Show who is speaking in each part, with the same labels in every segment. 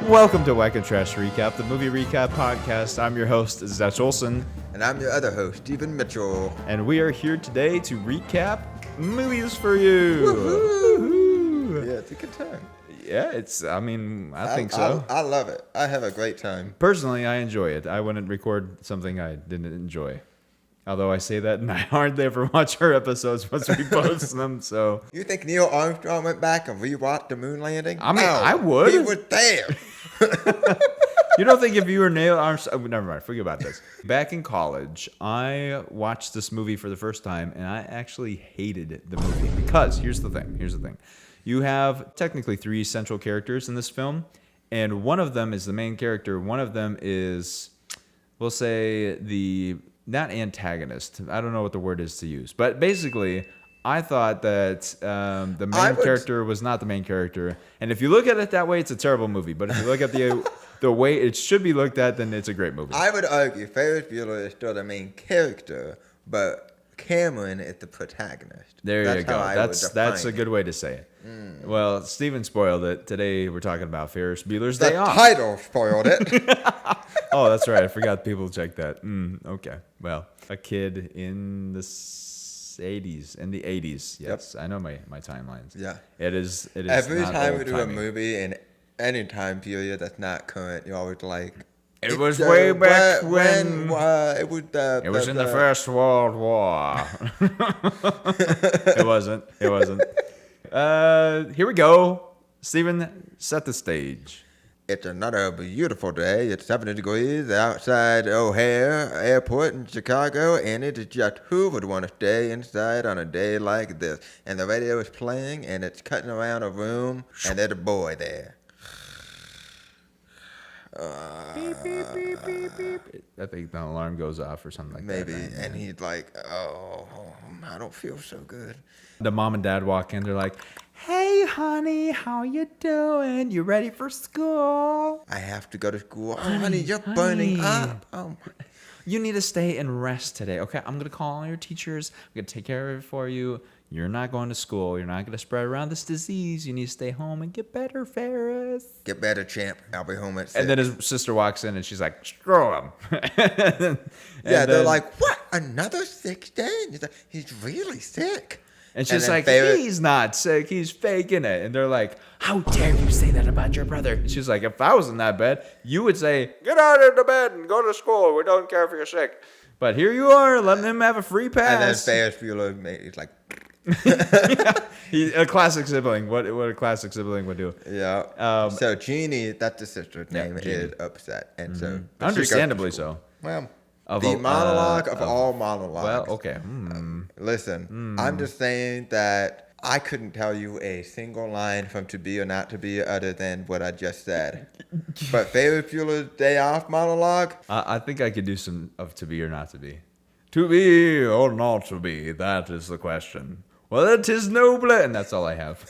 Speaker 1: Welcome to Wack and Trash Recap, the movie recap podcast. I'm your host, Zach Olson.
Speaker 2: And I'm your other host, Stephen Mitchell.
Speaker 1: And we are here today to recap movies for you.
Speaker 2: Woohoo! Yeah, it's a good time.
Speaker 1: Yeah, I think so.
Speaker 2: I love it. I have a great time.
Speaker 1: Personally, I enjoy it. I wouldn't record something I didn't enjoy. Although I say that and I hardly ever watch our episodes once we post them, so...
Speaker 2: You think Neil Armstrong went back and rewatched the moon landing?
Speaker 1: I mean, I would.
Speaker 2: He was there.
Speaker 1: You don't think if you were Neil Armstrong... Oh, never mind. Forget about this. Back in college, I watched this movie for the first time, and I actually hated the movie. Because, here's the thing. You have technically three central characters in this film, and one of them is the main character. One of them is, we'll say, the... not antagonist. I don't know what the word is to use. But basically, I thought that the main character was not the main character. And if you look at it that way, it's a terrible movie. But if you look at the way it should be looked at, then it's a great movie.
Speaker 2: I would argue Ferris Bueller is still the main character, but Cameron is the protagonist.
Speaker 1: There you go. That's a good way to say it. Well, Steven spoiled it. Today we're talking about Ferris Bueller's Day Off.
Speaker 2: The title spoiled it.
Speaker 1: Oh, that's right. I forgot people check that. Okay. Well, a kid in the 80s. In the 80s. Yes. Yep. I know my timelines.
Speaker 2: Yeah.
Speaker 1: It is.
Speaker 2: Every
Speaker 1: not
Speaker 2: time we
Speaker 1: old
Speaker 2: do a
Speaker 1: timing.
Speaker 2: movie in any time period that's not current, you're always like...
Speaker 1: It was way back when
Speaker 2: it was
Speaker 1: in the First World War. It wasn't. Here we go. Steven, set the stage.
Speaker 2: It's another beautiful day. It's 70 degrees outside O'Hare Airport in Chicago, and it is just who would want to stay inside on a day like this? And the radio is playing, and it's cutting around a room, and there's a boy there.
Speaker 1: Beep, beep, beep, beep, beep. I think the alarm goes off or something like
Speaker 2: Maybe.
Speaker 1: that.
Speaker 2: And he's like, oh, I don't feel so good.
Speaker 1: The mom and dad walk in. They're like, "Hey, honey, how you doing? You ready for school?"
Speaker 2: I have to go to school. Oh, honey, you're burning up. Oh,
Speaker 1: you need to stay and rest today. Okay, I'm going to call all your teachers. I'm going to take care of it for you. You're not going to school. You're not going to spread around this disease. You need to stay home and get better, Ferris.
Speaker 2: Get better, champ. I'll be home at 6.
Speaker 1: And then his sister walks in and she's like, "Screw him."
Speaker 2: They're like, "What? Another 6 days? He's really sick."
Speaker 1: And she's like, "He's not sick. He's faking it." And they're like, "How dare you say that about your brother?" And she's like, "If I wasn't that bad, you would say, get out of the bed and go to school. We don't care if you're sick." But here you are, letting him have a free pass.
Speaker 2: And then Ferris Bueller is like...
Speaker 1: A classic sibling. What a classic sibling would do.
Speaker 2: Yeah. So Jeannie, that's the sister's name, is upset. And so...
Speaker 1: Understandably so.
Speaker 2: Well... The monologue of all monologues.
Speaker 1: Well, okay.
Speaker 2: Listen, I'm just saying that I couldn't tell you a single line from To Be or Not to Be other than what I just said. But Ferris Bueller's Day Off monologue?
Speaker 1: I think I could do some of To Be or Not to Be. To be or not to be, that is the question. Well, it is noble, and that's all I have.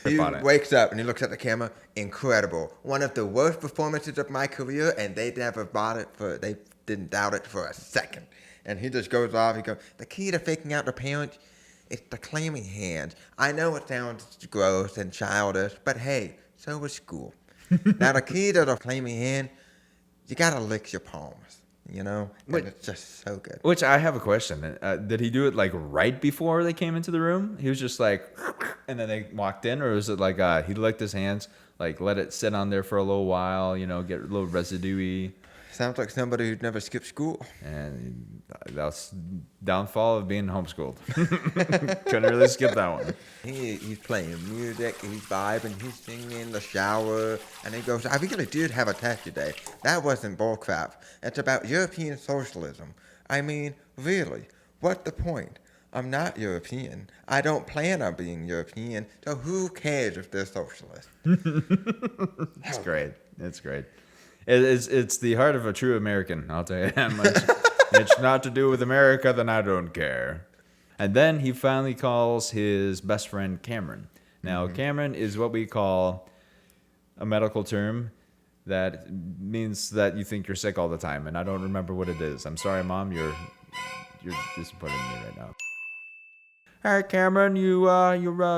Speaker 2: He wakes up and he looks at the camera. Incredible. One of the worst performances of my career, and they didn't doubt it for a second. And he just goes off. He goes, the key to faking out the parents is the claiming hands. I know it sounds gross and childish, but hey, so was school. Now the key to the claiming hand, you gotta lick your palms. You know, and it's just so good.
Speaker 1: Which I have a question. Did he do it like right before they came into the room? He was just like, and then they walked in, or was it like he licked his hands, like let it sit on there for a little while, you know, get a little residue-y.
Speaker 2: Sounds like somebody who'd never skipped school.
Speaker 1: And that's downfall of being homeschooled. Couldn't really skip that one.
Speaker 2: He's playing music, he's vibing, he's singing in the shower, and he goes, I really did have a test today. That wasn't bullcrap. It's about European socialism. I mean, really, what's the point? I'm not European. I don't plan on being European, so who cares if they're socialist?
Speaker 1: It's great. It's great. It's the heart of a true American, I'll tell you that much. It's not to do with America, then I don't care. And then he finally calls his best friend Cameron. Now, Cameron is what we call a medical term that means that you think you're sick all the time, and I don't remember what it is. I'm sorry, Mom, you're disappointing me right now. hey, Cameron, you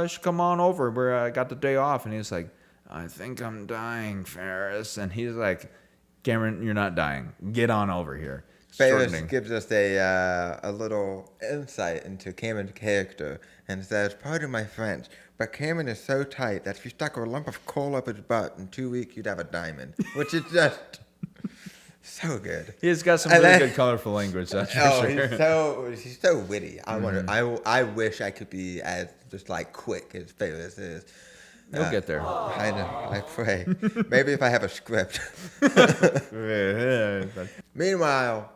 Speaker 1: should come on over. I got the day off. And he's like, I think I'm dying, Ferris. And he's like, Cameron, you're not dying. Get on over here.
Speaker 2: Ferris gives us a little insight into Cameron's character and says, pardon my French, but Cameron is so tight that if you stuck a lump of coal up his butt in 2 weeks, you'd have a diamond, which is just so good.
Speaker 1: He's got some really good, colorful language. That's for sure.
Speaker 2: He's so witty. I wonder. I wish I could be as just like quick as Ferris is.
Speaker 1: You'll get there.
Speaker 2: I know. I pray. Maybe if I have a script. Meanwhile,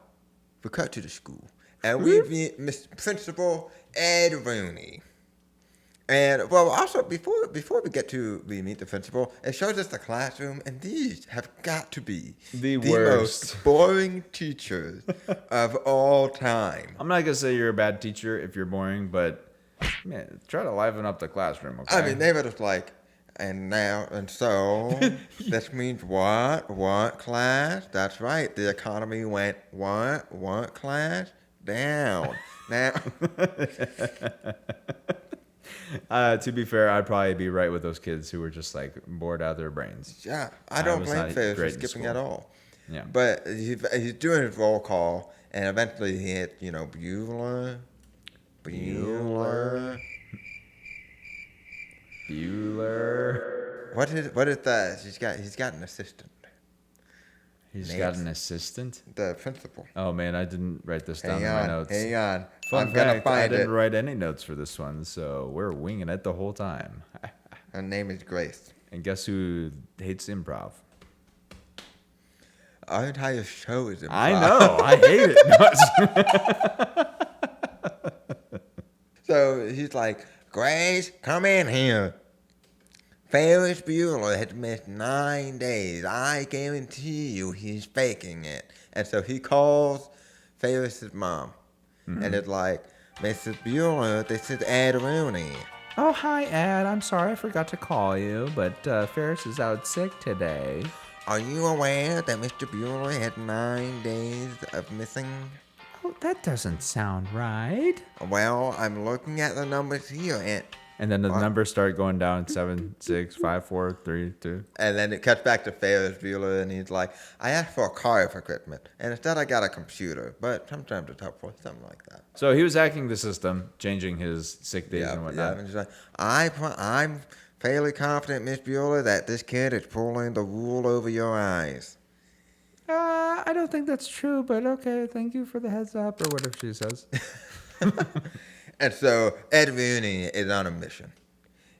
Speaker 2: we cut to the school, and we meet Miss Principal Ed Rooney. And well, also before we meet the principal, it shows us the classroom, and these have got to be
Speaker 1: the worst,
Speaker 2: most boring teachers of all time.
Speaker 1: I'm not gonna say you're a bad teacher if you're boring, but man, try to liven up the classroom. Okay?
Speaker 2: I mean, they were just like, and so this means what class? That's right. The economy went what class? Down. Now.
Speaker 1: To be fair, I'd probably be right with those kids who were just like bored out of their brains.
Speaker 2: Yeah, I don't blame Ferris for skipping at all.
Speaker 1: Yeah,
Speaker 2: but he's doing his roll call, and eventually he hit, Bueller. What is that? He's got an assistant.
Speaker 1: He's got an assistant?
Speaker 2: The principal.
Speaker 1: Oh, man, I didn't write this down in my notes.
Speaker 2: Hang on.
Speaker 1: Fun fact, I didn't write any notes for this one, so we're winging it the whole time.
Speaker 2: Her name is Grace.
Speaker 1: And guess who hates improv?
Speaker 2: Our entire show is improv.
Speaker 1: I know. I hate it.
Speaker 2: So he's like, Grace, come in here. Ferris Bueller has missed 9 days. I guarantee you he's faking it. And so he calls Ferris's mom. Mm-hmm. And it's like, Mrs. Bueller, this is Ed Rooney.
Speaker 1: Oh, hi, Ed. I'm sorry I forgot to call you, but Ferris is out sick today.
Speaker 2: Are you aware that Mr. Bueller had 9 days of missing?
Speaker 1: Oh, that doesn't sound right.
Speaker 2: Well, I'm looking at the numbers here,
Speaker 1: and then the numbers start going down 7, 6, 5, 4, 3, 2.
Speaker 2: And then it cuts back to Ferris Bueller, and he's like, I asked for a car of equipment, and instead I got a computer. But sometimes it's helpful, something like that.
Speaker 1: So he was hacking the system, changing his sick days and whatnot.
Speaker 2: Yeah, and he's like, I'm fairly confident, Miss Bueller, that this kid is pulling the wool over your eyes.
Speaker 1: I don't think that's true, but okay, thank you for the heads up, or whatever she says.
Speaker 2: And so Ed Rooney is on a mission.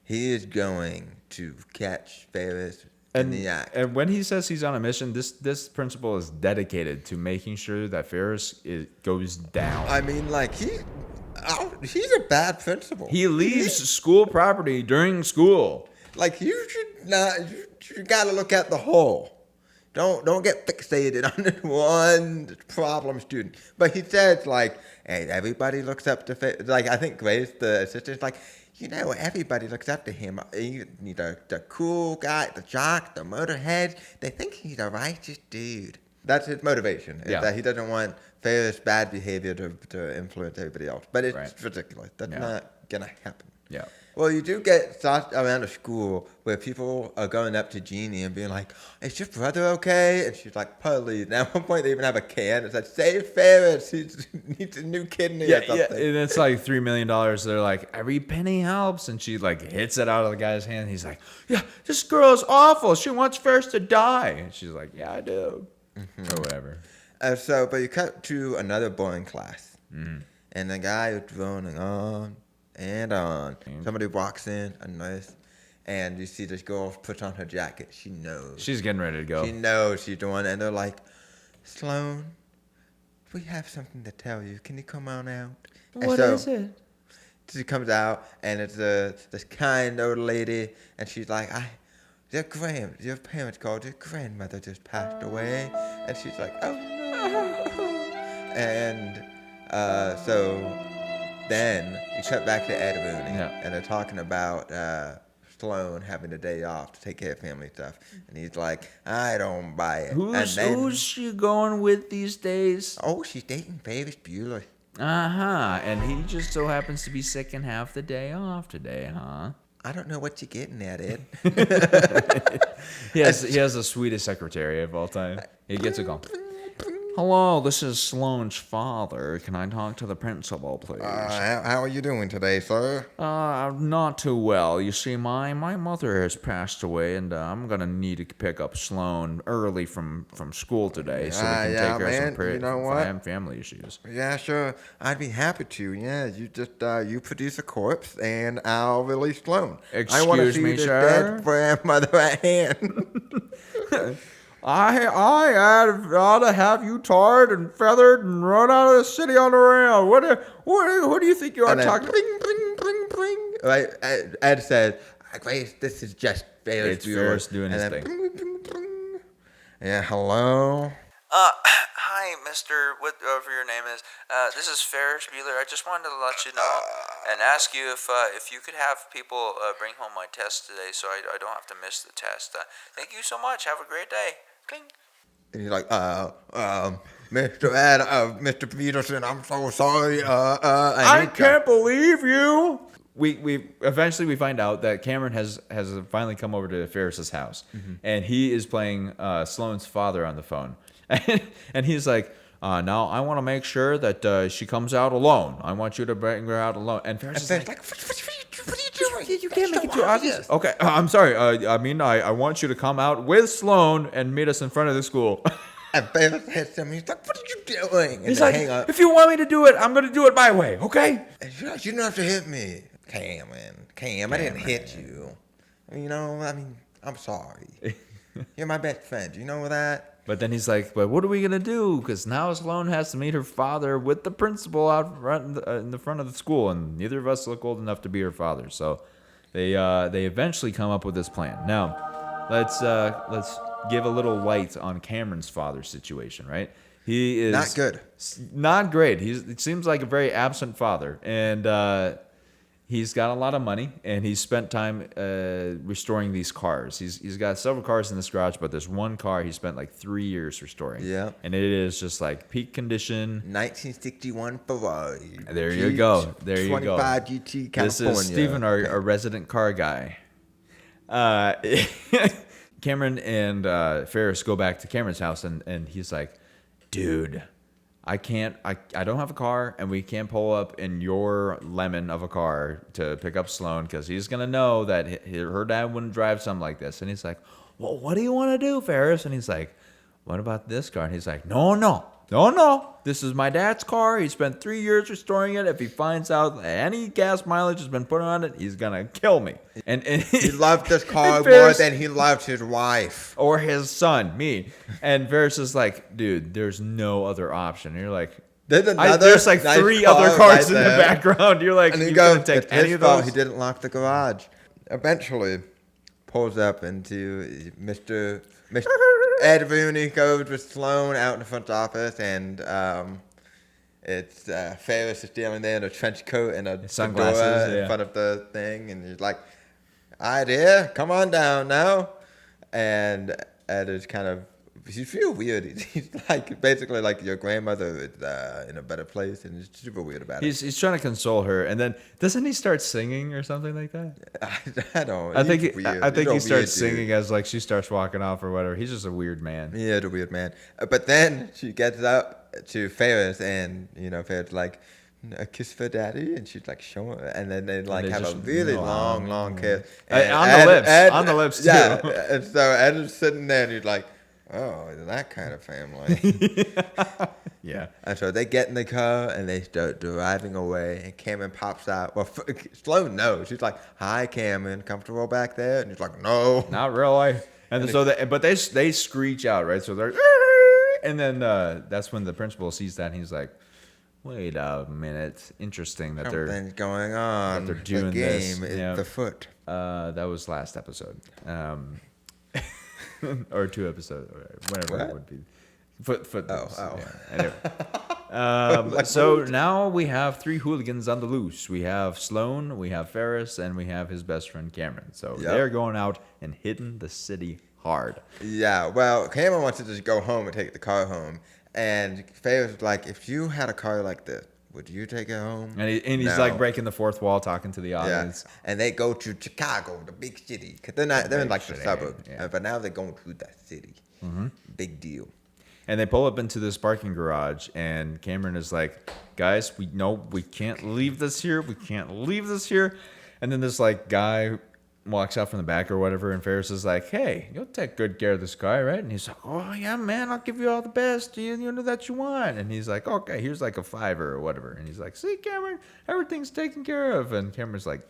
Speaker 2: He is going to catch Ferris in the act. And
Speaker 1: when he says he's on a mission, this principal is dedicated to making sure that Ferris goes down.
Speaker 2: I mean, like, he's a bad principal.
Speaker 1: He leaves school property during school.
Speaker 2: Like, you should not. You got to look at the whole. Don't get fixated on this one problem student. But he says, like, hey, everybody looks up to Ferris. Like, I think Grace, the assistant, is like, everybody looks up to him. The cool guy, the jock, the motorhead. They think he's a righteous dude. That's his motivation. Is that he doesn't want Ferris' bad behavior to influence everybody else. But it's ridiculous. That's not going to happen.
Speaker 1: Yeah.
Speaker 2: Well, you do get thoughts around a school where people are going up to Jeannie and being like, is your brother okay? And she's like, please. And at one point, they even have a can. It's like, save Ferris. He needs a new kidney or something. Yeah,
Speaker 1: and it's like $3 million. They're like, every penny helps. And she like hits it out of the guy's hand. He's like, yeah, this girl is awful. She wants Ferris to die. And she's like, yeah, I do. Mm-hmm. Or whatever.
Speaker 2: But you cut to another boring class. Mm-hmm. And the guy is droning on and on. Somebody walks in, a nurse, and you see this girl puts on her jacket. She knows.
Speaker 1: She's getting ready to go.
Speaker 2: She knows she's doing it. And they're like, Sloan, we have something to tell you. Can you come on out?
Speaker 1: What is it?
Speaker 2: She comes out, and it's this kind old lady, and she's like, your parents called, your grandmother just passed away. And she's like, oh, no. And so then you cut back to Ed Rooney, and they're talking about Sloan having a day off to take care of family stuff. And he's like, I don't buy it.
Speaker 1: Who's she going with these days?
Speaker 2: Oh, she's dating Ferris Bueller.
Speaker 1: Uh-huh. And he just so happens to be sick and have the day off today, huh?
Speaker 2: I don't know what you're getting at, Ed.
Speaker 1: He has the sweetest secretary of all time. He gets a call. Hello, this is Sloane's father. Can I talk to the principal, please?
Speaker 2: How are you doing today, sir?
Speaker 1: Not too well. You see, my mother has passed away, and I'm gonna need to pick up Sloane early from school today, so we can take care of some
Speaker 2: you know what?
Speaker 1: family issues.
Speaker 2: Yeah, sure. I'd be happy to. Yeah, you just you produce a corpse, and I'll release Sloane. I want to
Speaker 1: Excuse
Speaker 2: see
Speaker 1: me,
Speaker 2: this
Speaker 1: sir?
Speaker 2: dead grandmother at hand.
Speaker 1: I ought to have you tarred and feathered and run out of the city on the rail. Who do you think you are talking?
Speaker 2: Bling, bling, bling, bling. Right? Ed said, "Grace, this is just Ferris Bueller."
Speaker 1: Ferris doing his thing.
Speaker 2: Bling, bling, bling. Yeah, hello.
Speaker 3: Hi, Mr. Whatever your name is. This is Ferris Bueller. I just wanted to let you know and ask you if you could have people bring home my test today, so I don't have to miss the test. Thank you so much. Have a great day. Cling.
Speaker 2: And he's like, Mr. Peterson, I'm so sorry.
Speaker 1: I can't believe you. We eventually find out that Cameron has finally come over to Ferris's house, and he is playing Sloane's father on the phone, and he's like, now I want to make sure that she comes out alone. I want you to bring her out alone. And Ferris is like,
Speaker 2: what are you doing?
Speaker 1: you can't make it too obvious. Okay, I'm sorry. I want you to come out with Sloane and meet us in front of the school.
Speaker 2: And Ferris hits him. He's like, what are you doing? And
Speaker 1: He's
Speaker 2: they
Speaker 1: like,
Speaker 2: hang up.
Speaker 1: if you want me to do it, I'm going to do it my way, okay?
Speaker 2: And you don't have to hit me. Cam, I didn't hit you. I'm sorry. You're my best friend. You know that?
Speaker 1: But then he's like, but what are we going to do? Because now Sloane has to meet her father with the principal out front in the front of the school, and neither of us look old enough to be her father. So they eventually come up with this plan. Now, let's give a little light on Cameron's father's situation, right? He is
Speaker 2: not good.
Speaker 1: Not great. It seems like a very absent father, and he's got a lot of money, and he's spent time restoring these cars. He's got several cars in this garage, but there's one car he spent like 3 years restoring.
Speaker 2: Yeah.
Speaker 1: And it is just like peak condition.
Speaker 2: 1961 Ferrari.
Speaker 1: There you go. There you go.
Speaker 2: 25 GT California.
Speaker 1: This is Steven, our resident car guy. Cameron and Ferris go back to Cameron's house, and he's like, dude, I don't have a car, and we can't pull up in your lemon of a car to pick up Sloane, because he's going to know that her dad wouldn't drive something like this. And he's like, well, what do you want to do, Ferris? And he's like, what about this car? And he's like, no. This is my dad's car. He spent 3 years restoring it. If he finds out that any gas mileage has been put on it, he's going to kill me. And
Speaker 2: he loved this car more than he loved his wife.
Speaker 1: Or his son, me. And Ferris is like, dude, there's no other option. And you're like, there's like
Speaker 2: nice
Speaker 1: 3 other cars
Speaker 2: right
Speaker 1: in
Speaker 2: there.
Speaker 1: the background. You're like, you couldn't take any of those?
Speaker 2: He didn't lock the garage. Eventually, pulls up into Mr. Ed Rooney goes with Sloane out in the front office, and it's Ferris is standing there in a trench coat and a
Speaker 1: sunglasses
Speaker 2: in front of the thing, and he's like, "All right, dear, come on down now." And Ed is kind of, you feel weird. He's like basically like your grandmother is in a better place, and he's super weird about it.
Speaker 1: He's trying to console her, and then doesn't he start singing or something like that?
Speaker 2: I don't.
Speaker 1: I think he starts singing as like she starts walking off or whatever. He's just a weird man.
Speaker 2: Yeah, the weird man. But then she gets up to Ferris, and Ferris like, a kiss for daddy, and she's like showing, and then they like have a really long kiss
Speaker 1: on the lips too.
Speaker 2: Yeah, and so Ed is sitting there, and he's like, oh, that kind of family.
Speaker 1: Yeah.
Speaker 2: And so they get in the car, and they start driving away, and Cameron pops out. Well, Sloane knows. She's like, hi, Cameron, comfortable back there? And he's like, no.
Speaker 1: Not really. And so they screech out, right? So they're, and then that's when the principal sees that, and he's like, wait a minute. Interesting that
Speaker 2: something's going on.
Speaker 1: That they're doing
Speaker 2: the game
Speaker 1: this.
Speaker 2: is
Speaker 1: Yeah.
Speaker 2: the foot.
Speaker 1: That was last episode. Or 2 episodes, or whatever it would be. Foot.
Speaker 2: Oh.
Speaker 1: Yeah. Anyway. So now we have 3 hooligans on the loose. We have Sloane, we have Ferris, and we have his best friend Cameron. So they're going out and hitting the city hard.
Speaker 2: Yeah, well, Cameron wants to just go home and take the car home. And Ferris was like, if you had a car like this, would you take it home?
Speaker 1: And he's
Speaker 2: No.
Speaker 1: like breaking the fourth wall, talking to the audience.
Speaker 2: Yeah. And they go to Chicago, the big city. Cause they're in like the suburbs.
Speaker 1: Yeah.
Speaker 2: But now they're going to the city. Mm-hmm. Big deal.
Speaker 1: And they pull up into this parking garage, and Cameron is like, guys, we can't leave this here. We can't leave this here. And then this like guy walks out from the back or whatever, and Ferris is like, hey, you'll take good care of this guy, right? And he's like, oh, yeah, man, I'll give you all the best you know that you want. And he's like, okay, here's like a $5 or whatever. And he's like, see, Cameron, everything's taken care of. And Cameron's like,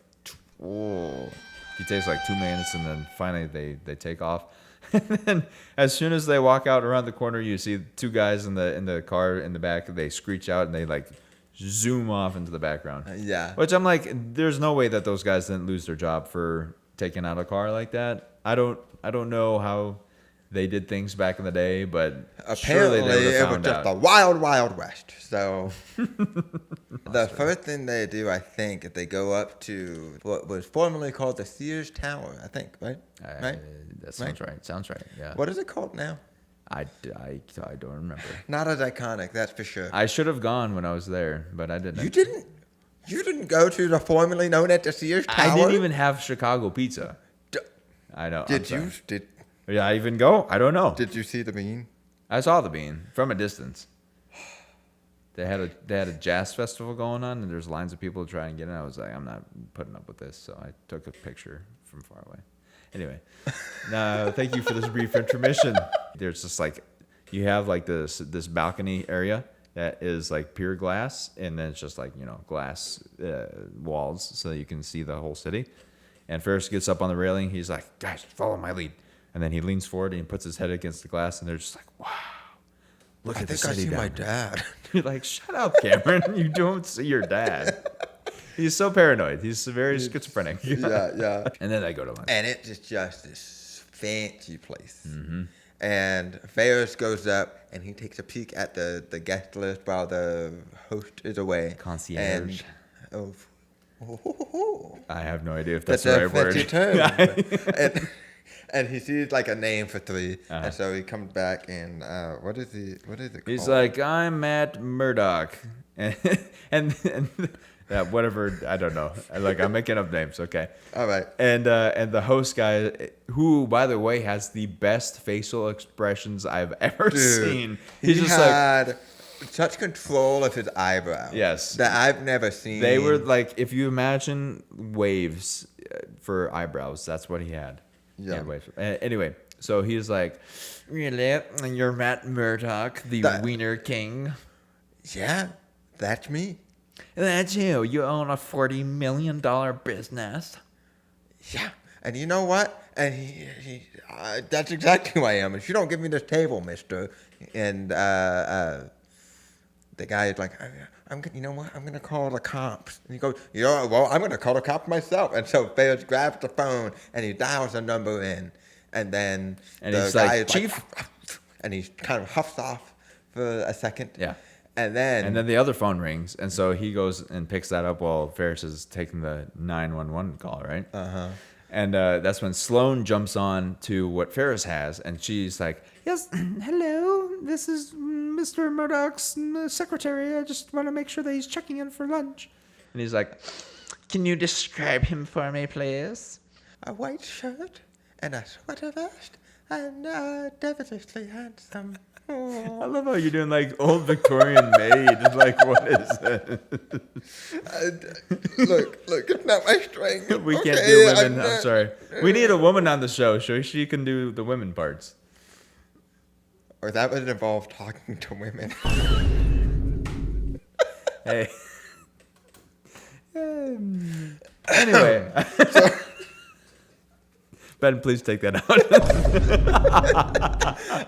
Speaker 1: oh. He takes like 2 minutes, and then finally they take off. And then as soon as they walk out around the corner, you see 2 guys in the car in the back. They screech out, and they like zoom off into the background.
Speaker 2: Yeah.
Speaker 1: Which I'm like, there's no way that those guys didn't lose their job for taking out a car like that. I don't know how they did things back in the day, but
Speaker 2: apparently
Speaker 1: surely they would have
Speaker 2: it was
Speaker 1: found
Speaker 2: just
Speaker 1: out.
Speaker 2: the wild, wild west. So the first thing they do, I think, is they go up to what was formerly called the Sears Tower. I think, right? Right?
Speaker 1: That sounds right. Sounds right. Yeah.
Speaker 2: What is it called now?
Speaker 1: I don't remember.
Speaker 2: Not as iconic, that's for sure.
Speaker 1: I should have gone when I was there, but I didn't.
Speaker 2: You didn't? You didn't go to the formerly known as the Sears Tower?
Speaker 1: I didn't even have Chicago pizza. I know.
Speaker 2: Did you?
Speaker 1: Did I even go? I don't know.
Speaker 2: Did you see the bean?
Speaker 1: I saw the bean from a distance. They had a jazz festival going on, and there's lines of people trying to get in. I was like, I'm not putting up with this, so I took a picture from far away. Anyway, no, thank you for this brief intermission. There's just like, you have like this balcony area that is like pure glass, and then it's just like, glass walls, so that you can see the whole city. And Ferris gets up on the railing. He's like, guys, follow my lead. And then he leans forward and he puts his head against the glass, and they're just like, wow, look at the city.
Speaker 2: I think I see my
Speaker 1: down
Speaker 2: dad.
Speaker 1: You're like, shut up, Cameron. You don't see your dad. He's so paranoid. He's very schizophrenic.
Speaker 2: Yeah.
Speaker 1: And then I go to lunch.
Speaker 2: And it's just this fancy place. Mm-hmm. And Ferris goes up and he takes a peek at the guest list while the host is away.
Speaker 1: Concierge.
Speaker 2: And,
Speaker 1: I have no idea if that's the right word.
Speaker 2: Term. And he sees like a name for 3,
Speaker 1: Uh-huh.
Speaker 2: and so he comes back and what is it called?
Speaker 1: He's like, I'm Matt Murdock, and whatever, I don't know. I'm making up names. Okay.
Speaker 2: All right.
Speaker 1: And the host guy, who by the way has the best facial expressions I've ever seen.
Speaker 2: He's just had such control of his eyebrows.
Speaker 1: Yes.
Speaker 2: That I've never seen.
Speaker 1: They were like, if you imagine waves for eyebrows, that's what he had.
Speaker 2: Yeah.
Speaker 1: Anyway, so he's like, really? You're Matt Murdock, the Wiener King?
Speaker 2: Yeah, that's me.
Speaker 1: That's you. You own a $40 million business.
Speaker 2: Yeah. And you know what? And he that's exactly who I am. If you don't give me this table, mister. And the guy is like, you know what? I'm going to call the cops. And he goes, well, I'm going to call the cops myself. And so Ferris grabs the phone and he dials the number in. And then
Speaker 1: the
Speaker 2: guy
Speaker 1: like,
Speaker 2: is
Speaker 1: Chief.
Speaker 2: Like, and he kind of huffs off for a second.
Speaker 1: Yeah.
Speaker 2: And then
Speaker 1: the other phone rings. And so he goes and picks that up while Ferris is taking the 911 call, right? Uh-huh. And that's when Sloane jumps on to what Ferris has, and she's like, yes, hello, this is Mr. Murdoch's secretary. I just want to make sure that he's checking in for lunch. And he's like, can you describe him for me, please?
Speaker 2: A white shirt and a sweater vest and devilishly handsome.
Speaker 1: I love how you're doing like old Victorian maid. Like, what is it?
Speaker 2: Look, it's not my strength.
Speaker 1: We can't do women. I'm sorry. We need a woman on the show so she can do the women parts.
Speaker 2: Or that would involve talking to women.
Speaker 1: Hey. Anyway. Ben, please take that out.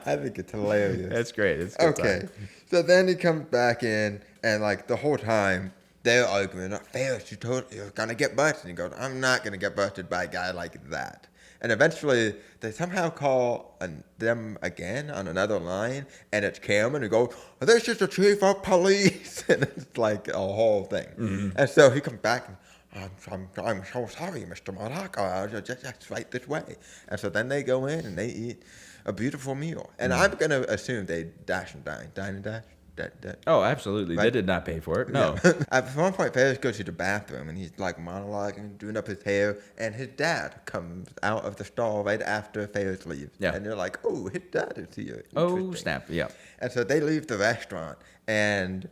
Speaker 2: I think it's hilarious.
Speaker 1: That's great. It's good
Speaker 2: okay.
Speaker 1: time.
Speaker 2: So then he comes back in, and like the whole time they're arguing. Ferris, you're gonna get busted. And he goes, I'm not gonna get busted by a guy like that. And eventually they somehow call them again on another line, and it's Cameron who goes, this is the chief of police, and it's like a whole thing. Mm-hmm. And so he comes back and, I'm so sorry, Mr. Murdoch. Just right this way. And so then they go in and they eat a beautiful meal. And I'm going to assume they dash and dine. Dine and dash?
Speaker 1: Oh, absolutely.
Speaker 2: Right?
Speaker 1: They did not pay for it. No.
Speaker 2: Yeah. At one point, Ferris goes to the bathroom and he's like monologuing, doing up his hair, and his dad comes out of the stall right after Ferris leaves.
Speaker 1: Yeah.
Speaker 2: And they're like, "Oh, his dad is here."
Speaker 1: Oh,
Speaker 2: Interesting.
Speaker 1: snap. Yeah.
Speaker 2: And so they leave the restaurant, and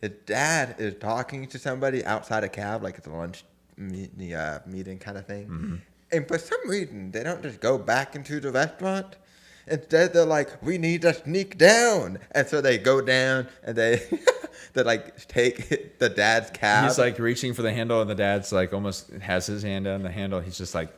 Speaker 2: his dad is talking to somebody outside a cab, like it's a lunch meeting kind of thing.
Speaker 1: Mm-hmm.
Speaker 2: And for some reason, they don't just go back into the restaurant. Instead, they're like, "We need to sneak down." And so they go down, and they like take the dad's cab.
Speaker 1: He's like reaching for the handle, and the dad's like almost has his hand on the handle. He's just like,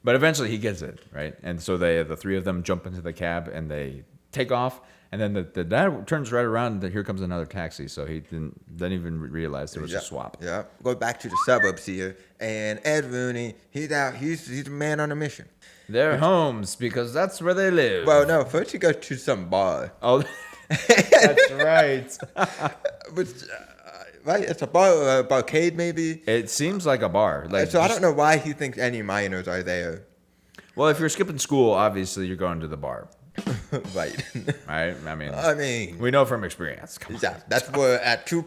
Speaker 1: But eventually he gets it, right? And so the three of them jump into the cab, and they take off. And then the dad turns right around, and here comes another taxi. So he didn't even realize there was a swap.
Speaker 2: Yeah. Go back to the suburbs here, and Ed Rooney, he's out. He's a man on a mission.
Speaker 1: Their homes, because that's where they live.
Speaker 2: Well, no, first he goes to some bar.
Speaker 1: Oh, that's right.
Speaker 2: Which, right? It's a bar, or a barcade maybe.
Speaker 1: It seems like a bar. Like,
Speaker 2: So I don't know why he thinks any minors are there.
Speaker 1: Well, if you're skipping school, obviously you're going to the bar,
Speaker 2: Right.
Speaker 1: right? I mean, we know from experience. Come on.
Speaker 2: Yeah, that's where at 2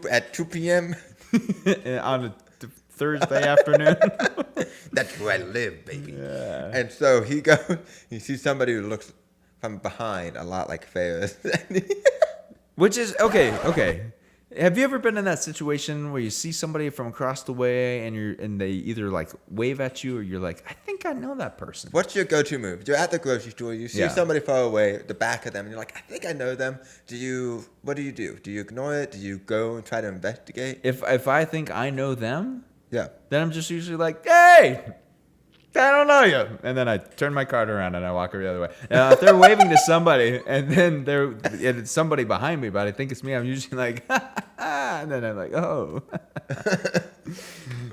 Speaker 2: p.m.
Speaker 1: On a Thursday afternoon.
Speaker 2: That's where I live, baby.
Speaker 1: Yeah.
Speaker 2: And so he goes. He sees somebody who looks from behind a lot like Ferris.
Speaker 1: Which is okay. Have you ever been in that situation where you see somebody from across the way and they either like wave at you or you're like, I think I know that person?
Speaker 2: What's your go-to move? You're at the grocery store. You see somebody far away, the back of them, and you're like, I think I know them. What do you do? Do you ignore it? Do you go and try to investigate?
Speaker 1: If I think I know them,
Speaker 2: Yeah.
Speaker 1: then I'm just usually like, hey, I don't know you. And then I turn my cart around and I walk the other way. Now, if they're waving to somebody and then it's somebody behind me, but I think it's me, I'm usually like, and then I'm like, oh.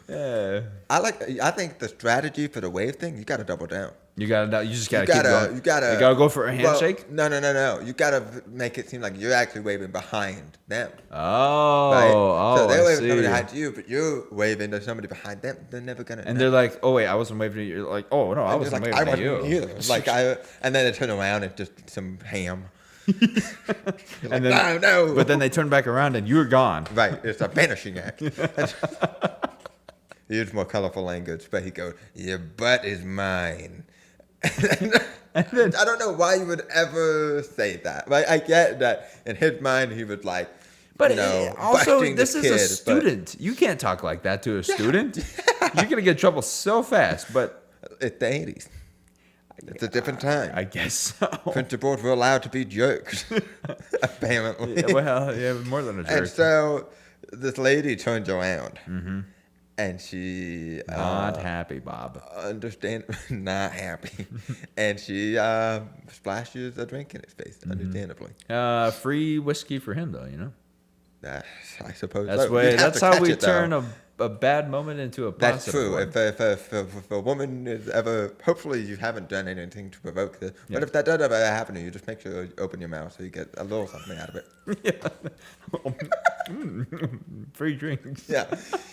Speaker 1: Yeah.
Speaker 2: I think the strategy for the wave thing, you got to double down.
Speaker 1: You just gotta keep going.
Speaker 2: You gotta
Speaker 1: go for a handshake.
Speaker 2: Well, no. You gotta make it seem like you're actually waving behind them.
Speaker 1: Oh,
Speaker 2: Right? So they're
Speaker 1: I
Speaker 2: waving
Speaker 1: see.
Speaker 2: somebody behind you, but you're waving to somebody behind them. They're never gonna.
Speaker 1: And they're like, oh wait, I wasn't waving at you. You're like, oh no, I wasn't
Speaker 2: like,
Speaker 1: waving at you.
Speaker 2: Either. And then they turn around and just some ham.
Speaker 1: And then,
Speaker 2: no.
Speaker 1: But then they turn back around and you're gone.
Speaker 2: Right, it's a vanishing act. He used more colorful language, but he goes, "Your butt is mine." I don't know why you would ever say that. Right? I get that in his mind he was like,
Speaker 1: But also,
Speaker 2: busting
Speaker 1: this
Speaker 2: the
Speaker 1: is a
Speaker 2: kid,
Speaker 1: student. You can't talk like that to a student. You're gonna get in trouble so fast. But
Speaker 2: it's the 80s. It's a different time.
Speaker 1: I guess so.
Speaker 2: Principals were allowed to be jerks, apparently.
Speaker 1: Yeah, well, yeah, more than a jerk.
Speaker 2: And so this lady turns around, and she
Speaker 1: Not happy, Bob.
Speaker 2: not happy, and she splashes a drink in his face, understandably.
Speaker 1: Free whiskey for him, though. You know.
Speaker 2: I suppose
Speaker 1: That's
Speaker 2: so.
Speaker 1: way.
Speaker 2: You'd have
Speaker 1: That's
Speaker 2: to
Speaker 1: how
Speaker 2: catch
Speaker 1: we
Speaker 2: it, though.
Speaker 1: turn a bad moment into a positive.
Speaker 2: That's true.
Speaker 1: one.
Speaker 2: If a woman is ever, hopefully you haven't done anything to provoke this, but if that does ever happen to you, just make sure you open your mouth so you get a little something out of it.
Speaker 1: Free drinks.
Speaker 2: Yeah.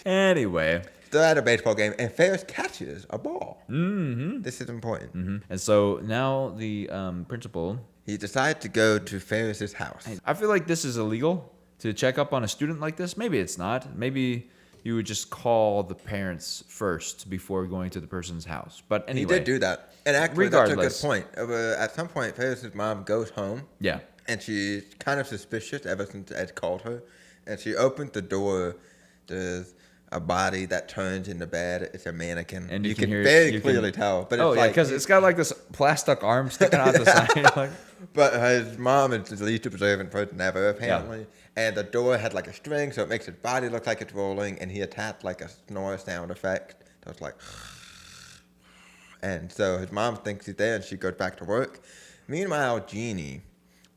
Speaker 1: Anyway.
Speaker 2: They're at a baseball game, and Ferris catches a ball. Mm-hmm. This is important.
Speaker 1: Mm-hmm. And so now the principal.
Speaker 2: He decided to go to Ferris's house.
Speaker 1: I feel like this is illegal to check up on a student like this. Maybe it's not. Maybe you would just call the parents first before going to the person's house. But anyway.
Speaker 2: He did do that. And actually,
Speaker 1: Regardless.
Speaker 2: that's a good point. At some point, Ferris's mom goes home.
Speaker 1: Yeah.
Speaker 2: And she's kind of suspicious ever since Ed called her. And she opens the door. There's a body that turns in the bed. It's a mannequin.
Speaker 1: And
Speaker 2: you can
Speaker 1: hear,
Speaker 2: very clearly tell. But it's
Speaker 1: because it's got like this plastic arm sticking out the side. Like,
Speaker 2: but his mom is the least observant person ever, apparently. Yeah. And the door had like a string, so it makes his body look like it's rolling. And he attached like a snore sound effect. That was like... And so his mom thinks he's there, and she goes back to work. Meanwhile, Jeannie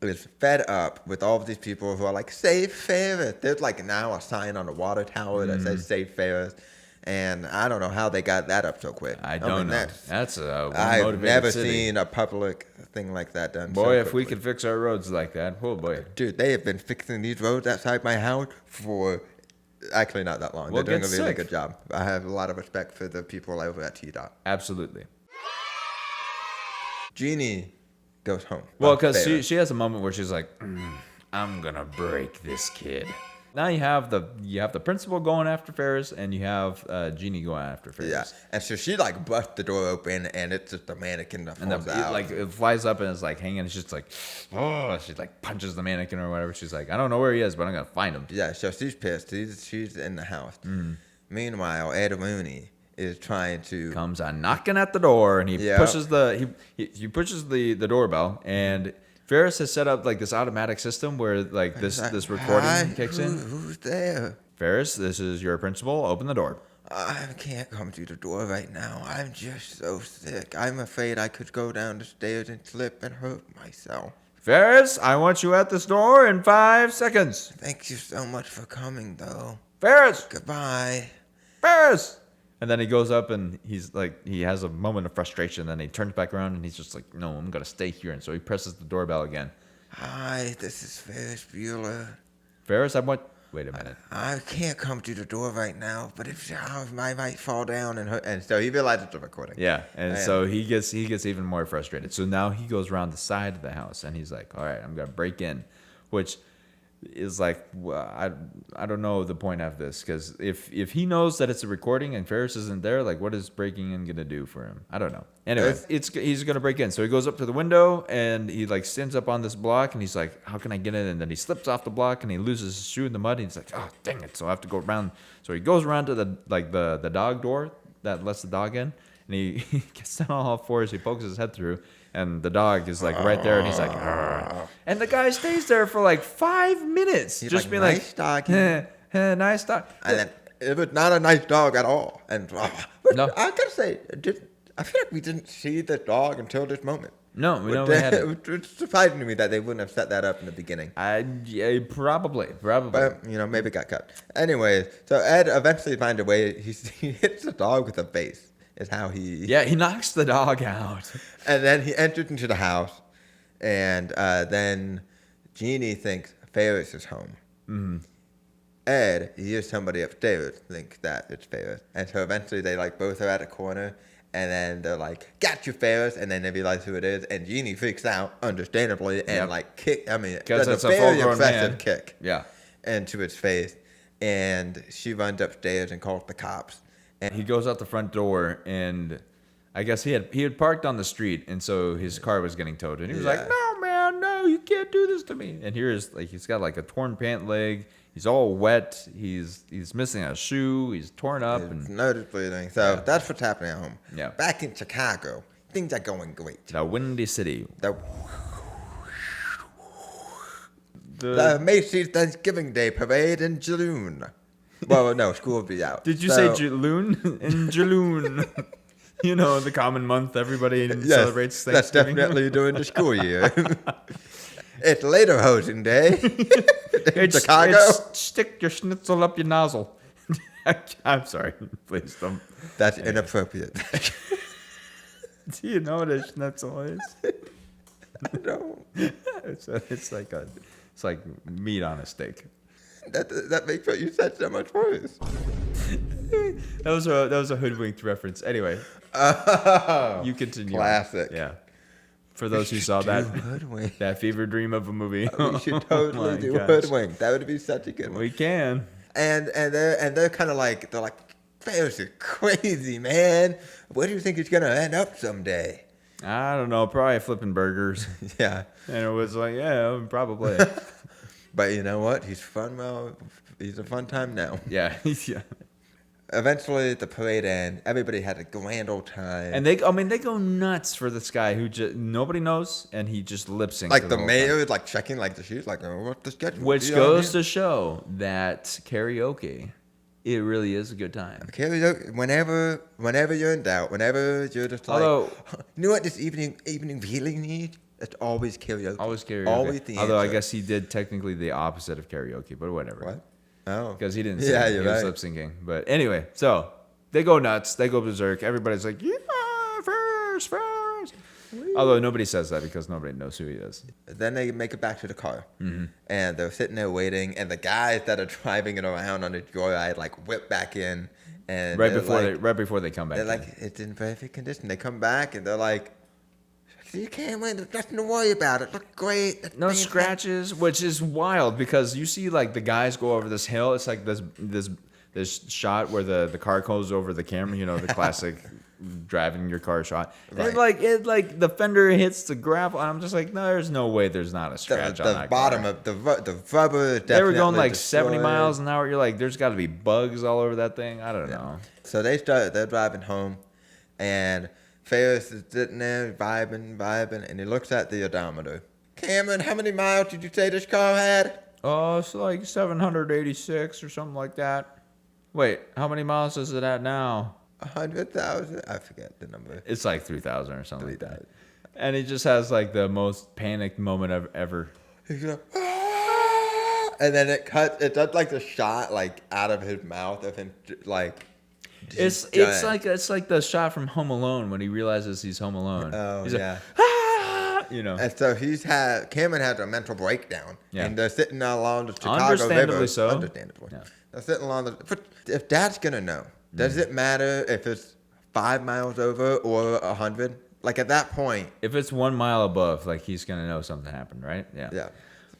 Speaker 2: is fed up with all of these people who are like, save Ferris. There's like now a sign on the water tower that says save Ferris. And I don't know how they got that up so quick.
Speaker 1: I don't know. That's a
Speaker 2: I've never
Speaker 1: city.
Speaker 2: seen a public thing like that done.
Speaker 1: Boy,
Speaker 2: so
Speaker 1: if we
Speaker 2: quickly.
Speaker 1: could fix our roads like that, oh boy.
Speaker 2: Dude, they have been fixing these roads outside my house for actually not that long.
Speaker 1: Well,
Speaker 2: They're doing a really
Speaker 1: sick.
Speaker 2: good job. I have a lot of respect for the people over at T-Dot.
Speaker 1: Absolutely.
Speaker 2: Jeannie goes home.
Speaker 1: Well, because she has a moment where she's like, I'm gonna break this kid. Now you have the principal going after Ferris, and you have Jeannie going after Ferris.
Speaker 2: Yeah, and so she like busts the door open, and it's just a mannequin that falls out.
Speaker 1: It flies up and it's like hanging. It's just like, oh, she like punches the mannequin or whatever. She's like, I don't know where he is, but I'm gonna find him.
Speaker 2: Yeah, so she's pissed. She's in the house. Meanwhile, Ed Rooney is trying to
Speaker 1: Comes on knocking at the door, and he pushes he pushes the doorbell, and Ferris has set up like this automatic system where like this recording kicks in.
Speaker 2: Who's there?
Speaker 1: Ferris, this is your principal. Open the door.
Speaker 2: I can't come to the door right now. I'm just so sick. I'm afraid I could go down the stairs and slip and hurt myself.
Speaker 1: Ferris, I want you at this door in 5 seconds.
Speaker 2: Thank you so much for coming, though.
Speaker 1: Ferris,
Speaker 2: Goodbye.
Speaker 1: Ferris. And then he goes up and he's like, he has a moment of frustration. Then he turns back around and he's just like, no, I'm gonna stay here. And so he presses the doorbell again.
Speaker 2: Hi, this is Ferris Bueller.
Speaker 1: Ferris, wait a minute.
Speaker 2: I can't come to the door right now, but if I might fall down and hurt. And so he realizes it's a recording.
Speaker 1: Yeah, and so he gets even more frustrated. So now he goes around the side of the house and he's like, all right, I'm gonna break in, which is like, well, I don't know the point of this, because if he knows that it's a recording and Ferris isn't there, like what is breaking in gonna do for him? I don't know. Anyway, he's gonna break in, so he goes up to the window and he like stands up on this block and he's like, how can I get in? And then he slips off the block and he loses his shoe in the mud and he's like, oh dang it! So I have to go around. So he goes around to the dog door that lets the dog in, and he gets down on all fours. He pokes his head through. And the dog is like right there, and he's like, argh. And the guy stays there for like 5 minutes,
Speaker 2: He's
Speaker 1: just
Speaker 2: like,
Speaker 1: being
Speaker 2: nice
Speaker 1: like,
Speaker 2: dog.
Speaker 1: nice dog.
Speaker 2: And then it was not a nice dog at all. And
Speaker 1: No.
Speaker 2: I gotta say, I feel like we didn't see the dog until this moment.
Speaker 1: No, we know we had it.
Speaker 2: It's surprising to me that they wouldn't have set that up in the beginning.
Speaker 1: Yeah, probably.
Speaker 2: But, maybe it got cut. Anyways, so Ed eventually finds a way. He hits the dog with a vase. Is how he...
Speaker 1: Yeah, he knocks the dog out.
Speaker 2: And then he enters into the house, and then Jeannie thinks Ferris is home. Mm-hmm. Ed, he hears somebody upstairs think that it's Ferris. And so eventually they like both are at a corner, and then they're like, got you, Ferris, and then they realize who it is, and Jeannie freaks out, understandably, and does
Speaker 1: it's
Speaker 2: a
Speaker 1: a
Speaker 2: very
Speaker 1: full-grown
Speaker 2: impressive
Speaker 1: man.
Speaker 2: kick
Speaker 1: Yeah.
Speaker 2: into his face. And she runs upstairs and calls the cops. And
Speaker 1: He goes out the front door, and I guess he had parked on the street, and so his car was getting towed. And he was like, no, man, no, you can't do this to me. And here's like, he's got like a torn pant leg. He's all wet. He's missing a shoe. He's torn up.
Speaker 2: It's nose bleeding. So that's what's happening at home.
Speaker 1: Yeah.
Speaker 2: Back in Chicago, things are going great.
Speaker 1: The Windy City.
Speaker 2: The Macy's Thanksgiving Day Parade in June. Well, no, school will be out.
Speaker 1: Did you say Jaloon? In Jaloon. The common month everybody celebrates Thanksgiving.
Speaker 2: That's definitely during the school year. It's later hosing day in Chicago.
Speaker 1: Stick your schnitzel up your nozzle. I'm sorry. Please don't.
Speaker 2: That's inappropriate.
Speaker 1: Do you know what a schnitzel is?
Speaker 2: I don't.
Speaker 1: It's like meat on a steak.
Speaker 2: That makes what you said so much worse.
Speaker 1: That was a hoodwinked reference. Anyway, you continue.
Speaker 2: Classic.
Speaker 1: Yeah. For those who saw that fever dream of a movie,
Speaker 2: we should totally do hoodwink. That would be such a good one.
Speaker 1: We can.
Speaker 2: And they're kind of like Ferris is crazy, man. Where do you think he's gonna end up someday?
Speaker 1: I don't know. Probably flipping burgers.
Speaker 2: Yeah.
Speaker 1: And it was like, yeah, probably.
Speaker 2: But you know what? He's fun. Well, he's a fun time now.
Speaker 1: Yeah. Yeah.
Speaker 2: Eventually, the parade ends. Everybody had a grand old time.
Speaker 1: And they go nuts for this guy who just nobody knows, and he just lip syncs.
Speaker 2: Like the mayor is like checking like the shoes, like what's the schedule?
Speaker 1: Which goes to show that karaoke, it really is a good time.
Speaker 2: Karaoke, whenever you're in doubt, whenever you're just like, you know what this evening really needs? It's always karaoke.
Speaker 1: Always karaoke.
Speaker 2: Always the
Speaker 1: Although
Speaker 2: answer.
Speaker 1: I guess he did technically the opposite of karaoke, but whatever.
Speaker 2: What? Oh.
Speaker 1: Because he didn't sing.
Speaker 2: Yeah,
Speaker 1: He
Speaker 2: you're
Speaker 1: was
Speaker 2: right.
Speaker 1: lip syncing. But anyway, so they go nuts. They go berserk. Everybody's like, yeah, Ferris. Although nobody says that because nobody knows who he is.
Speaker 2: Then they make it back to the car, and they're sitting there waiting. And the guys that are driving it around on the joyride like whip back in, and
Speaker 1: Right before they come back.
Speaker 2: they're like, it's in perfect condition. They come back and they're like, See, Cameron, there's nothing to worry about. It looked great. That
Speaker 1: No
Speaker 2: thing-
Speaker 1: scratches, which is wild because you see like the guys go over this hill. It's like this shot where the car goes over the camera. You know, the classic driving your car shot.
Speaker 2: Right.
Speaker 1: And it like the fender hits the gravel, and I'm just like, no, there's no way there's not a scratch on
Speaker 2: The
Speaker 1: that
Speaker 2: bottom
Speaker 1: car.
Speaker 2: of the rubber.
Speaker 1: They were going
Speaker 2: definitely
Speaker 1: like 70
Speaker 2: destroyed.
Speaker 1: miles an hour. You're like, there's got to be bugs all over that thing. I don't know.
Speaker 2: So they're driving home, and Ferris is sitting there vibing, and he looks at the odometer. Cameron, how many miles did you say this car had?
Speaker 1: Oh, it's like 786 or something like that. Wait, how many miles is it at now?
Speaker 2: 100,000? I forget the number.
Speaker 1: It's like 3,000 or something like that.
Speaker 2: 3,000.
Speaker 1: And he just has like the most panicked moment of ever.
Speaker 2: He's like, "Ah!" And then it does like the shot like out of his mouth of him like.
Speaker 1: It's like the shot from Home Alone when he realizes he's home alone.
Speaker 2: Oh,
Speaker 1: he's
Speaker 2: yeah.
Speaker 1: like, ah! You know.
Speaker 2: And so Cameron has a mental breakdown.
Speaker 1: Yeah.
Speaker 2: And they're sitting along the Chicago
Speaker 1: Understandably
Speaker 2: River.
Speaker 1: so.
Speaker 2: Understandably.
Speaker 1: Yeah.
Speaker 2: They're sitting along but if Dad's gonna know, does it matter if it's 5 miles over or 100? Like at that point.
Speaker 1: If it's 1 mile above, like he's gonna know something happened, right? Yeah.
Speaker 2: Yeah.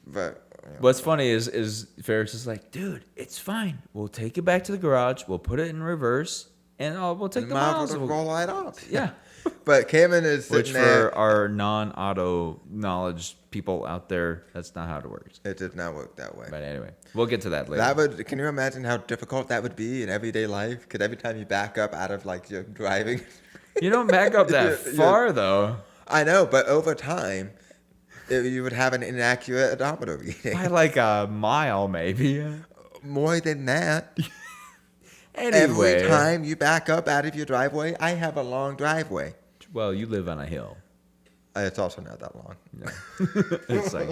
Speaker 2: But.
Speaker 1: What's funny is Ferris is like, dude, it's fine. We'll take it back to the garage. We'll put it in reverse, and we'll take the miles.
Speaker 2: Will roll right off.
Speaker 1: Yeah.
Speaker 2: But Cameron is sitting
Speaker 1: Which
Speaker 2: there.
Speaker 1: for our non-auto knowledge people out there, that's not how it works.
Speaker 2: It did not work that way.
Speaker 1: But anyway, we'll get to that later.
Speaker 2: Can you imagine how difficult that would be in everyday life? Because every time you back up out of like your driving.
Speaker 1: You don't back up that
Speaker 2: Yeah.
Speaker 1: far though.
Speaker 2: I know, but over time, you would have an inaccurate odometer reading.
Speaker 1: By like a mile, maybe.
Speaker 2: More than that.
Speaker 1: Anyway.
Speaker 2: Every time you back up out of your driveway, I have a long driveway.
Speaker 1: Well, you live on a hill.
Speaker 2: It's also not that long.
Speaker 1: No. It's like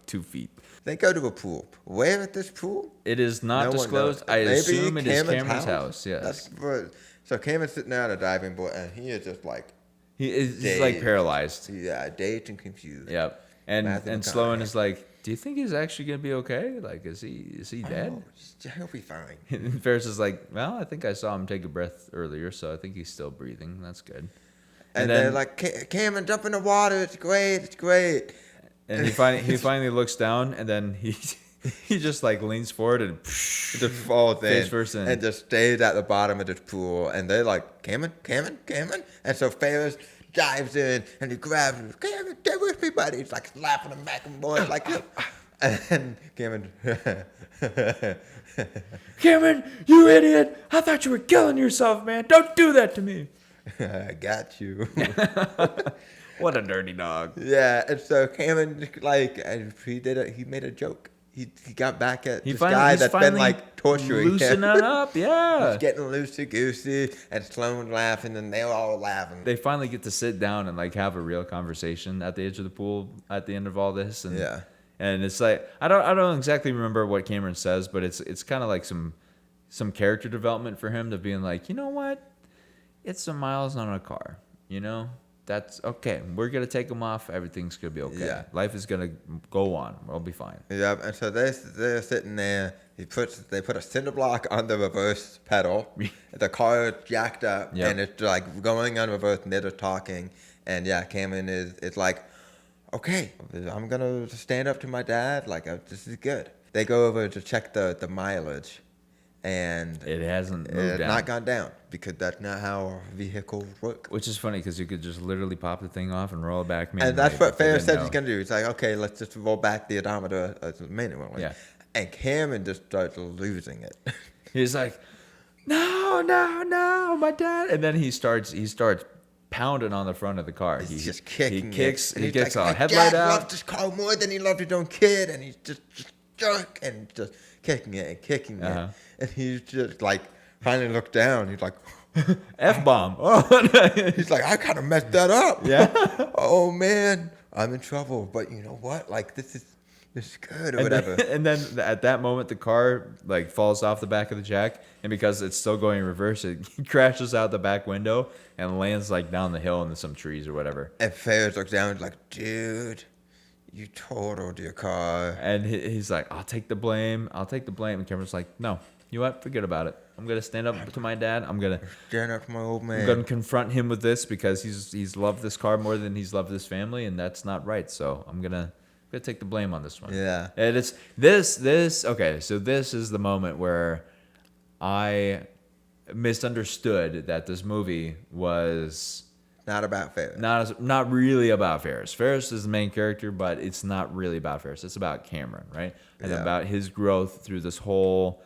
Speaker 1: 2 feet.
Speaker 2: They go to a pool. Where at this pool?
Speaker 1: It is not
Speaker 2: No one
Speaker 1: disclosed.
Speaker 2: knows.
Speaker 1: I
Speaker 2: Maybe
Speaker 1: assume it is
Speaker 2: Cameron's
Speaker 1: Cameron's house. Yes.
Speaker 2: So Cameron's sitting there at a diving board, and he is just like,
Speaker 1: He's
Speaker 2: Dazed.
Speaker 1: like paralyzed.
Speaker 2: yeah, dazed and confused.
Speaker 1: Yep. And
Speaker 2: Matthew
Speaker 1: Sloan
Speaker 2: McConaughey.
Speaker 1: is like, do you think he's actually gonna be okay? Like, is he dead?
Speaker 2: Oh, he'll be fine.
Speaker 1: And Ferris is like, well, I think I saw him take a breath earlier, so I think he's still breathing. That's good.
Speaker 2: And
Speaker 1: then
Speaker 2: they're like, Cameron, jump in the water. It's great. It's great.
Speaker 1: and he finally looks down, and then he just like leans forward and
Speaker 2: It just falls
Speaker 1: face
Speaker 2: in
Speaker 1: first in.
Speaker 2: and just stays at the bottom of this pool. And they're like, Cameron. And so Ferris dives in and he grabs him. Cameron, get with me, buddy. He's like slapping him back and forth like, and Cameron.
Speaker 1: Cameron, you idiot! I thought you were killing yourself, man. Don't do that to me.
Speaker 2: I got you.
Speaker 1: What a dirty dog.
Speaker 2: Yeah, and so Cameron, like, and he made a joke. He got back at this guy
Speaker 1: he's
Speaker 2: that's been
Speaker 1: finally
Speaker 2: like torturing him.
Speaker 1: loosening up, yeah.
Speaker 2: He's getting loosey goosey, and Sloan laughing, and they're all laughing.
Speaker 1: They finally get to sit down and like have a real conversation at the edge of the pool at the end of all this, and
Speaker 2: Yeah.
Speaker 1: and it's like I don't exactly remember what Cameron says, but it's kind of like some character development for him to being like, you know what, it's some miles on a car, you know. That's okay. We're gonna take them off. Everything's gonna be okay.
Speaker 2: Yeah.
Speaker 1: Life is gonna go on. We'll be fine.
Speaker 2: Yeah, and so they're sitting there. They put a cinder block on the reverse pedal. The car is jacked up,
Speaker 1: Yep.
Speaker 2: and it's like going on reverse, and they're just talking. And yeah, Cameron is like, okay, I'm gonna stand up to my dad. Like, this is good. They go over to check the mileage, and
Speaker 1: It hasn't moved
Speaker 2: it's
Speaker 1: down.
Speaker 2: not gone down because that's not how vehicles work.
Speaker 1: Which is funny because you could just literally pop the thing off and roll it back.
Speaker 2: And that's
Speaker 1: manually,
Speaker 2: what
Speaker 1: but they
Speaker 2: Ferris
Speaker 1: didn't
Speaker 2: said
Speaker 1: know.
Speaker 2: he's gonna do. He's like, okay, let's just roll back the odometer manually.
Speaker 1: Yeah.
Speaker 2: And Cameron just starts losing it.
Speaker 1: He's like, no, my dad. And then he starts pounding on the front of the car.
Speaker 2: He's just kicking.
Speaker 1: He kicks.
Speaker 2: it. And
Speaker 1: He
Speaker 2: he's
Speaker 1: gets
Speaker 2: like,
Speaker 1: a
Speaker 2: "My
Speaker 1: headlight
Speaker 2: dad
Speaker 1: out.
Speaker 2: loved this car more than he loved his own kid, and he's just jerk and just kicking it.
Speaker 1: Uh-huh.
Speaker 2: And he's just like finally looked down. He's like,
Speaker 1: F-bomb.
Speaker 2: he's like, I kind of messed that up.
Speaker 1: Yeah.
Speaker 2: Oh man, I'm in trouble. But you know what? Like this is good or whatever.
Speaker 1: And then at that moment, the car like falls off the back of the jack, and because it's still going in reverse, it crashes out the back window and lands like down the hill into some trees or whatever.
Speaker 2: And Ferris looks down and is like, dude, you totaled your car.
Speaker 1: And he's like, I'll take the blame. And Cameron's like, no, you know what? Forget about it. I'm gonna stand up to my dad. I'm gonna
Speaker 2: Stand up for my old man.
Speaker 1: I'm gonna confront him with this because he's loved this car more than he's loved his family, and that's not right. So I'm gonna take the blame on this one.
Speaker 2: Yeah.
Speaker 1: And it's this. Okay, so this is the moment where I misunderstood that this movie was
Speaker 2: Not about Ferris.
Speaker 1: not really about Ferris. Ferris is the main character, but it's not really about Ferris. It's about Cameron, right? And about his growth through this whole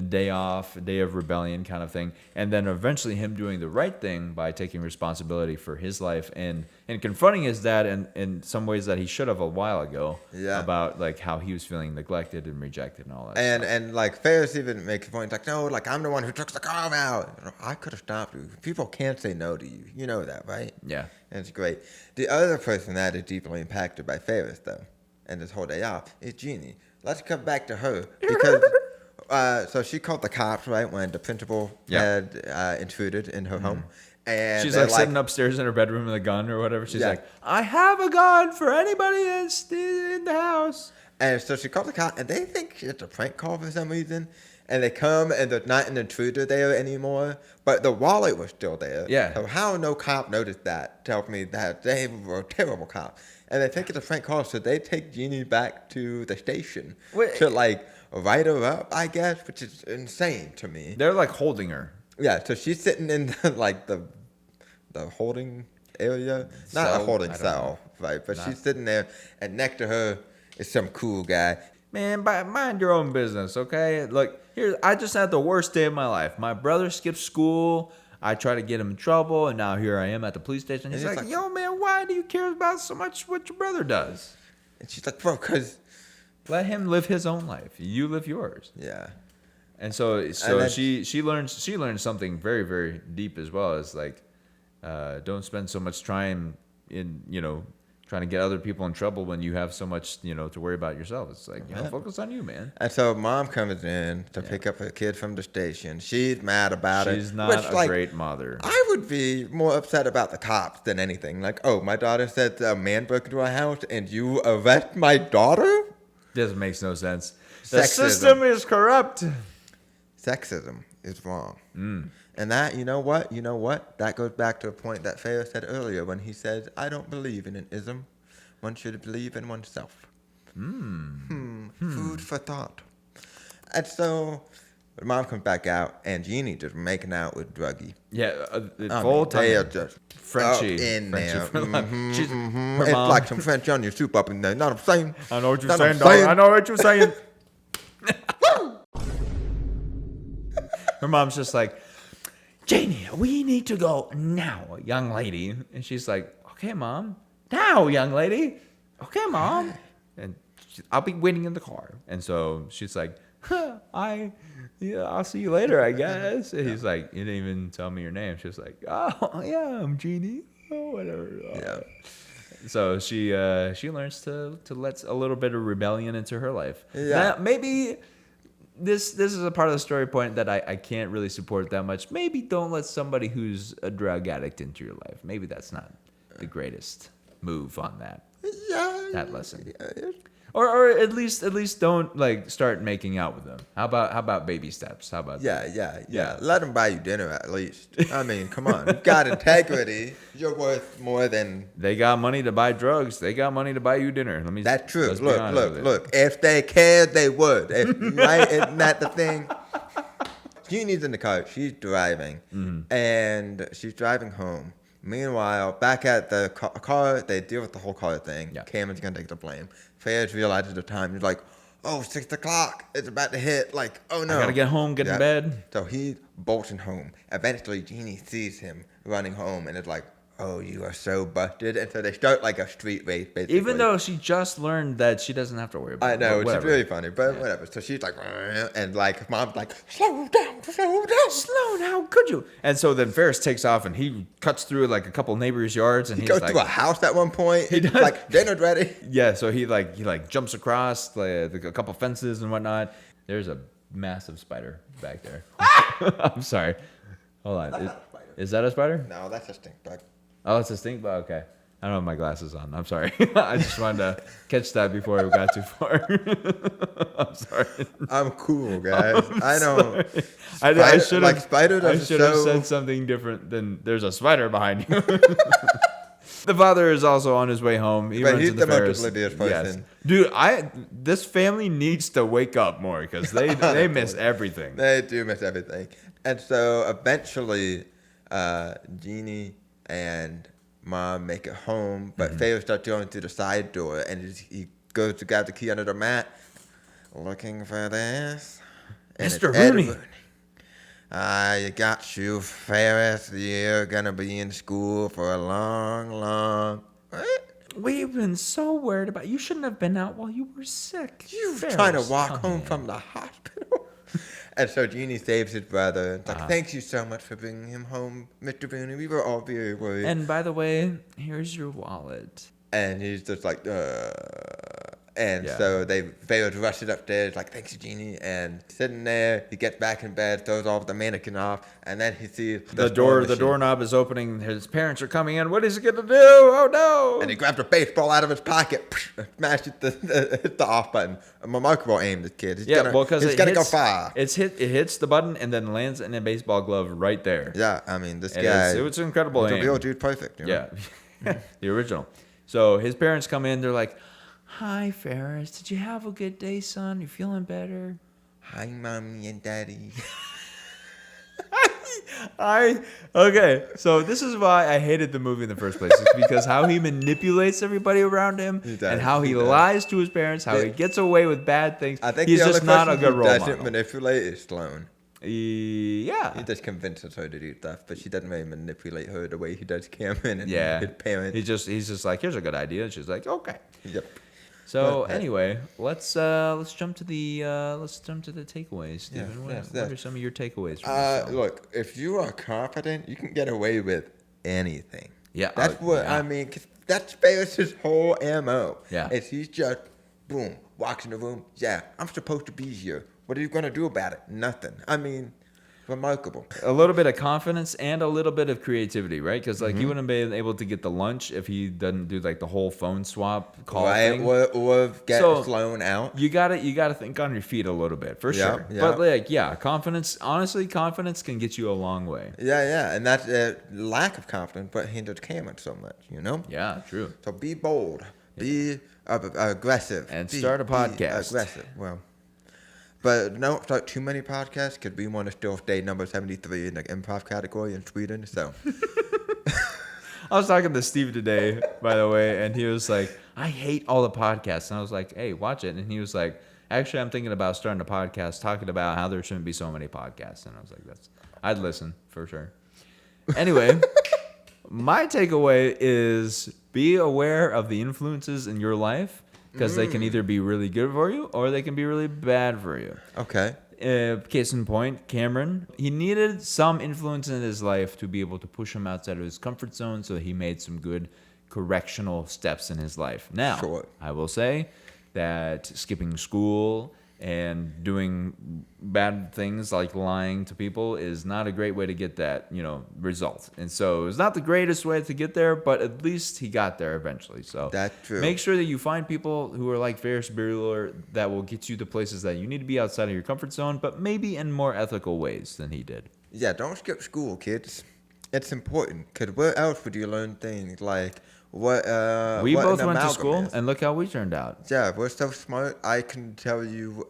Speaker 1: day of rebellion kind of thing. And then eventually him doing the right thing by taking responsibility for his life and confronting his dad in some ways that he should have a while ago.
Speaker 2: Yeah.
Speaker 1: About like how he was feeling neglected and rejected and all that
Speaker 2: And
Speaker 1: stuff.
Speaker 2: and like Ferris even makes a point like, no, like I'm the one who took the car out. I could have stopped you. People can't say no to you. You know that, right?
Speaker 1: Yeah.
Speaker 2: And it's great. The other person that is deeply impacted by Ferris though, and this whole day off, is Jeannie. Let's come back to her because so she called the cops right when the principal had intruded in her home. And
Speaker 1: She's
Speaker 2: they're
Speaker 1: like sitting upstairs in her bedroom with a gun or whatever. She's like, I have a gun for anybody that's in the house.
Speaker 2: And so she called the cop, and they think it's a prank call for some reason. And they come, and there's not an intruder there anymore, but the wallet was still there.
Speaker 1: Yeah.
Speaker 2: So how no cop noticed that tells me that they were a terrible cop. And they think it's a prank call, so they take Jeannie back to the station to like write her up, I guess, which is insane to me.
Speaker 1: They're like holding her.
Speaker 2: Yeah, so she's sitting in the holding area, not a holding cell, right? But she's sitting there, and next to her is some cool guy.
Speaker 1: Man, mind your own business, okay? Look, I just had the worst day of my life. My brother skipped school. I tried to get him in trouble, and now here I am at the police station. He's like, yo, man, why do you care about so much what your brother does?
Speaker 2: And she's like, bro, because...
Speaker 1: Let him live his own life. You live yours.
Speaker 2: Yeah.
Speaker 1: And so she learns something very, very deep as well. As like, don't spend so much time in trying to get other people in trouble when you have so much to worry about yourself. It's like focus on you, man.
Speaker 2: And so mom comes in to pick up her kid from the station. She's mad about it.
Speaker 1: She's not a great mother.
Speaker 2: I would be more upset about the cops than anything. Like, oh, my daughter said a man broke into our house and you arrest my daughter?
Speaker 1: This makes no sense. The
Speaker 2: Sexism.
Speaker 1: system is corrupt.
Speaker 2: Sexism is wrong. And that, you know what? That goes back to a point that Ferris said earlier when he said, I don't believe in an ism. One should believe in oneself. Food for thought. And so mom comes back out and Jeannie just making out with Druggy.
Speaker 1: Yeah, full time.
Speaker 2: They are just
Speaker 1: Frenchie
Speaker 2: in there.
Speaker 1: Her
Speaker 2: It's
Speaker 1: mom.
Speaker 2: like some French onion soup up in there. Know what I'm saying?
Speaker 1: I know what you're
Speaker 2: Know
Speaker 1: saying,
Speaker 2: what I'm
Speaker 1: dog. I know what you're saying. Her mom's just like, Janie, we need to go now, young lady. And she's like, okay, mom. Now, young lady. Okay, mom. And I'll be waiting in the car. And so she's like, I'll see you later, I guess. And he's like, you didn't even tell me your name. She was like, oh, yeah, I'm Jeannie. Oh, whatever.
Speaker 2: Yeah.
Speaker 1: So she learns to let a little bit of rebellion into her life.
Speaker 2: Yeah.
Speaker 1: Now, maybe this is a part of the story point that I can't really support that much. Maybe don't let somebody who's a drug addict into your life. Maybe that's not the greatest move on that lesson. Or at least don't like start making out with them. How about baby steps? How about that?
Speaker 2: Yeah. Let them buy you dinner at least. I mean, come on. You've got integrity. You're worth more than...
Speaker 1: They got money to buy drugs. They got money to buy you dinner.
Speaker 2: That's true.
Speaker 1: Let's be honest with it.
Speaker 2: Look. If they cared, they would. Right? Isn't that the thing? Jeannie's in the car. She's driving. And she's driving home. Meanwhile, back at the car, they deal with the whole car thing.
Speaker 1: Yeah.
Speaker 2: Cameron's going to take the blame. Ferris realizes the time. He's like, 6 o'clock. It's about to hit. Like, oh no.
Speaker 1: I gotta get home, get in bed.
Speaker 2: So he bolting home. Eventually, Jeannie sees him running home and is like, oh, you are so busted. And so they start like a street race, basically.
Speaker 1: Even though she just learned that she doesn't have to worry about it.
Speaker 2: I know,
Speaker 1: Whatever.
Speaker 2: it's really funny, but whatever. So she's like, and like, mom's like, slow down.
Speaker 1: Slow down, could you? And so then Ferris takes off and he cuts through like a couple neighbors' yards and
Speaker 2: He
Speaker 1: he's
Speaker 2: goes
Speaker 1: like,
Speaker 2: through a house at one point.
Speaker 1: He does.
Speaker 2: Like, dinner's ready.
Speaker 1: yeah. So he jumps across like a couple fences and whatnot. There's a massive spider back there. I'm sorry. Hold on. Is that a spider?
Speaker 2: No, that's a stink bug.
Speaker 1: Oh, it's a stink bug. Okay. I don't have my glasses on. I'm sorry. I just wanted to catch that before we got too far. I'm sorry.
Speaker 2: I'm cool, guys. I know.
Speaker 1: I should have
Speaker 2: Spider
Speaker 1: I should have said something different than there's a spider behind you. The father is also on his way home. He runs
Speaker 2: he's
Speaker 1: into
Speaker 2: the most
Speaker 1: Ferris.
Speaker 2: oblivious person.
Speaker 1: Dude, this family needs to wake up more because they miss everything.
Speaker 2: They do miss everything. And so eventually, Jeannie and Mom make it home, but Ferris starts going through the side door, and he goes to grab the key under the mat, looking for this. And
Speaker 1: Mr. Rooney.
Speaker 2: I got you, Ferris. You're gonna be in school for a long, long. What?
Speaker 1: We've been so worried about you. Shouldn't have been out while you were sick.
Speaker 2: You trying to walk home from the hospital? And so Jeannie saves his brother. It's like, thank you so much for bringing him home, Mr. Rooney. We were all very worried.
Speaker 1: And by the way, here's your wallet.
Speaker 2: And he's just like, And so Ferris rushes upstairs, like, thanks, Jeannie. And sitting there, he gets back in bed, throws all the mannequin off, and then he sees
Speaker 1: the doorknob is opening. His parents are coming in. What is he gonna do? Oh no!
Speaker 2: And he grabs a baseball out of his pocket, smashes hit the off button. A remarkable aim, this kid. He's gonna go far.
Speaker 1: It hits the button and then lands in a baseball glove right there.
Speaker 2: Yeah, I mean, this guy.
Speaker 1: It was an incredible aim.
Speaker 2: The real dude, perfect. You know?
Speaker 1: Yeah, the original. So his parents come in. They're like, "Hi, Ferris. Did you have a good day, son? You feeling better?"
Speaker 2: Hi, Mommy and Daddy.
Speaker 1: Okay, so this is why I hated the movie in the first place. It's because how he manipulates everybody around him and how he lies to his parents, how he gets away with bad things.
Speaker 2: I think
Speaker 1: he's
Speaker 2: the
Speaker 1: just
Speaker 2: only
Speaker 1: not a
Speaker 2: person
Speaker 1: good
Speaker 2: who
Speaker 1: role
Speaker 2: doesn't
Speaker 1: model.
Speaker 2: manipulate is Sloane.
Speaker 1: Yeah.
Speaker 2: He just convinces her to do stuff, but she doesn't really manipulate her the way he does Cameron and his parents.
Speaker 1: He's just like, here's a good idea. And she's like, okay.
Speaker 2: Yep.
Speaker 1: So anyway, let's jump to the takeaways, Stephen.
Speaker 2: Yes,
Speaker 1: what are some of your takeaways from this film?
Speaker 2: Look, if you are confident, you can get away with anything.
Speaker 1: Yeah,
Speaker 2: that's I mean. 'Cause that's Ferris's whole MO.
Speaker 1: Yeah,
Speaker 2: is he's just boom, walks in the room. Yeah, I'm supposed to be here. What are you gonna do about it? Nothing. I mean, remarkable.
Speaker 1: A little bit of confidence and a little bit of creativity, right? Because he wouldn't have been able to get the lunch if he doesn't do the whole phone swap call thing.
Speaker 2: Or get Sloane out.
Speaker 1: You gotta think on your feet a little bit for sure.
Speaker 2: Yeah.
Speaker 1: But confidence. Honestly, confidence can get you a long way.
Speaker 2: Yeah, and that's lack of confidence, but hindered Cameron so much. You know.
Speaker 1: Yeah, true.
Speaker 2: So be bold. Be aggressive.
Speaker 1: And start a podcast.
Speaker 2: Aggressive. Well. But don't start too many podcasts because we want to still stay number 73 in the improv category in Sweden. So
Speaker 1: I was talking to Steve today, by the way, and he was like, I hate all the podcasts. And I was like, hey, watch it. And he was like, actually, I'm thinking about starting a podcast talking about how there shouldn't be so many podcasts. And I was like, I'd listen for sure. Anyway, my takeaway is be aware of the influences in your life. Because they can either be really good for you or they can be really bad for you.
Speaker 2: Okay.
Speaker 1: Case in point, Cameron. He needed some influence in his life to be able to push him outside of his comfort zone, so he made some good correctional steps in his life. Now, I will say that skipping school and doing bad things like lying to people is not a great way to get that, result. And so it's not the greatest way to get there, but at least he got there eventually. So
Speaker 2: that's true.
Speaker 1: Make sure that you find people who are like Ferris Bueller that will get you to places that you need to be outside of your comfort zone, but maybe in more ethical ways than he did.
Speaker 2: Yeah, don't skip school, kids. It's important, because where else would you learn things like we
Speaker 1: both went to school, and look how we turned out.
Speaker 2: Yeah, we're so smart. I can tell you,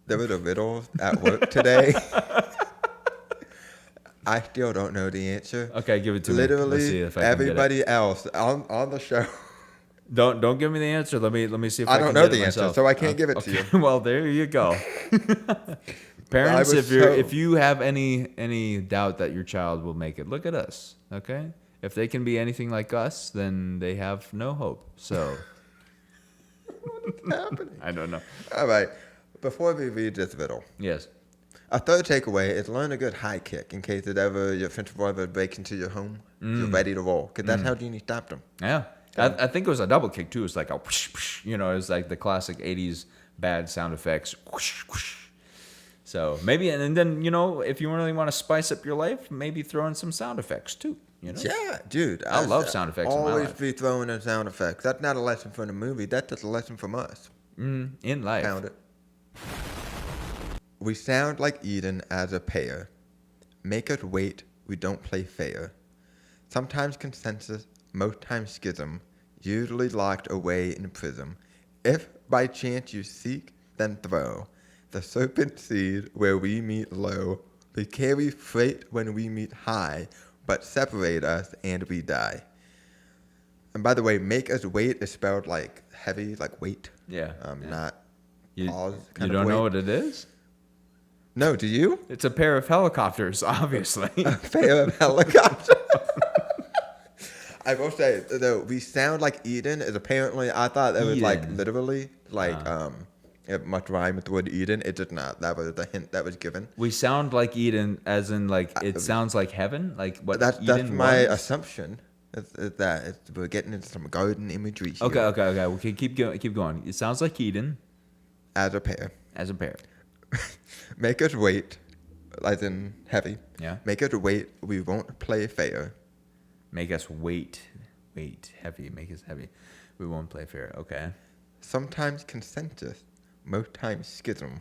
Speaker 2: there was a riddle at work today. I still don't know the answer.
Speaker 1: Okay, give it to
Speaker 2: me.
Speaker 1: Let's see if I can
Speaker 2: everybody
Speaker 1: get it.
Speaker 2: else on the show.
Speaker 1: Don't give me the answer. Let me see if I can get it.
Speaker 2: I don't know the answer, so I can't give it to you.
Speaker 1: Well, there you go. Parents, if you have any doubt that your child will make it, look at us, okay? If they can be anything like us, then they have no hope. So
Speaker 2: what's happening?
Speaker 1: I don't know.
Speaker 2: All right. Before we read this riddle.
Speaker 1: Yes.
Speaker 2: A third takeaway is learn a good high kick in case your principal ever breaks into your home. You're ready to roll, because that's how Jeannie stopped him.
Speaker 1: Yeah. I think it was a double kick too. It's like a whoosh, whoosh, it was like the classic 80s bad sound effects. Whoosh, whoosh. So maybe, and then, if you really want to spice up your life, maybe throw in some sound effects too. You know?
Speaker 2: Yeah, dude.
Speaker 1: I love sound effects in my
Speaker 2: Always
Speaker 1: life.
Speaker 2: be throwing in sound effects. That's not a lesson from the movie. That's just a lesson from us.
Speaker 1: In life.
Speaker 2: Found it. We sound like Eden as a pair. Make us wait. We don't play fair. Sometimes consensus, most times schism. Usually locked away in prism. If by chance you seek, then throw. The serpent seed where we meet low. We carry freight when we meet high, but separate us and we die. And by the way, make us wait is spelled like heavy, like weight.
Speaker 1: Yeah.
Speaker 2: Not
Speaker 1: You,
Speaker 2: pause.
Speaker 1: you
Speaker 2: Kind
Speaker 1: don't
Speaker 2: of
Speaker 1: know
Speaker 2: weight.
Speaker 1: what it is?
Speaker 2: No, do you?
Speaker 1: It's a pair of helicopters, obviously.
Speaker 2: Pair of helicopters. I will say though, we sound like Eden is apparently. I thought it was like
Speaker 1: Eden.
Speaker 2: literally like it must rhyme with the word Eden. It did not. That was the hint that was given.
Speaker 1: We sound like Eden, as in like it sounds like heaven, like what
Speaker 2: That's
Speaker 1: Eden
Speaker 2: my
Speaker 1: was?
Speaker 2: assumption. We're getting into some garden imagery here.
Speaker 1: Okay. We can keep going. It sounds like Eden
Speaker 2: As a pair,
Speaker 1: as a pair.
Speaker 2: make us wait, as in heavy.
Speaker 1: Yeah.
Speaker 2: Make us wait. We won't play fair.
Speaker 1: Make us wait, heavy. Make us heavy. We won't play fair. Okay.
Speaker 2: Sometimes consensus, most times schism.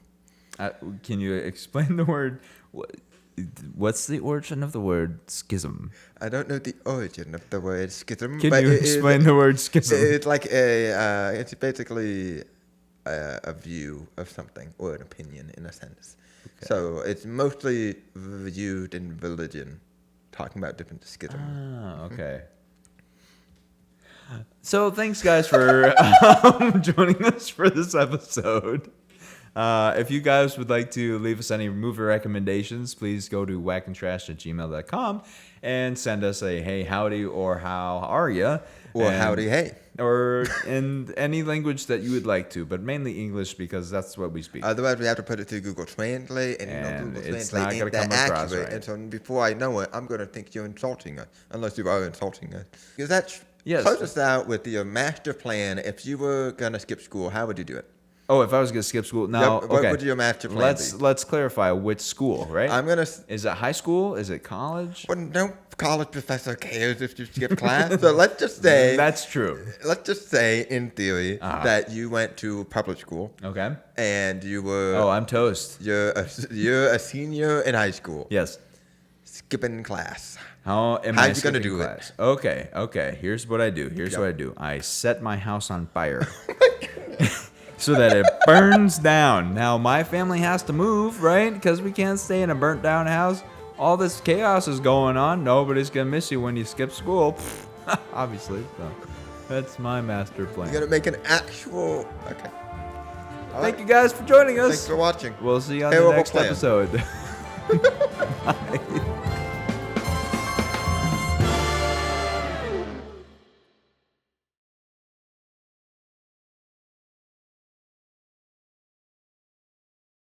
Speaker 1: Can you explain the word? What's the origin of the word schism?
Speaker 2: I don't know the origin of the word schism.
Speaker 1: Can
Speaker 2: but
Speaker 1: you explain the word schism?
Speaker 2: It's like it's basically a view of something or an opinion in a sense.
Speaker 1: Okay.
Speaker 2: So it's mostly viewed in religion, talking about different schisms.
Speaker 1: Ah, okay. So thanks, guys, for joining us for this episode. If you guys would like to leave us any movie recommendations, please go to wackandtrash@gmail.com and send us a hey, howdy, or how are ya?
Speaker 2: Or howdy, hey.
Speaker 1: Or in any language that you would like to, but mainly English because that's what we speak.
Speaker 2: Otherwise, we have to put it through Google Translate, and,
Speaker 1: And
Speaker 2: Google
Speaker 1: it's
Speaker 2: Translate
Speaker 1: not
Speaker 2: ain't
Speaker 1: gonna
Speaker 2: that
Speaker 1: come across
Speaker 2: accurate.
Speaker 1: right.
Speaker 2: And so before I know it, I'm going to think you're insulting us, unless you are insulting us. Because that's
Speaker 1: Yes.
Speaker 2: close us out with your master plan. If you were going to skip school, how would you do it?
Speaker 1: Oh, if I was going to skip school, now,
Speaker 2: What
Speaker 1: okay.
Speaker 2: would your master plan be?
Speaker 1: Let's clarify which school, right?
Speaker 2: I'm going to...
Speaker 1: Is it high school? Is it college?
Speaker 2: Well, no college professor cares if you skip class. So let's just say...
Speaker 1: That's true.
Speaker 2: Let's just say, in theory, that you went to public school.
Speaker 1: Okay.
Speaker 2: And you were...
Speaker 1: Oh, I'm toast.
Speaker 2: You're a senior in high school.
Speaker 1: Yes.
Speaker 2: Skipping class.
Speaker 1: How am
Speaker 2: How'd
Speaker 1: I
Speaker 2: you gonna
Speaker 1: skipping
Speaker 2: do it?
Speaker 1: class? Okay. Here's what I do.
Speaker 2: Yep.
Speaker 1: What I do. I set my house on fire. So that it burns down. Now, my family has to move, right? Because we can't stay in a burnt down house. All this chaos is going on. Nobody's going to miss you when you skip school. Obviously. So that's my master plan.
Speaker 2: You're going to make an actual... Okay.
Speaker 1: Thank you guys for joining us.
Speaker 2: Thanks for watching.
Speaker 1: We'll see you on
Speaker 2: Terrible
Speaker 1: the next
Speaker 2: plan.
Speaker 1: episode. Bye.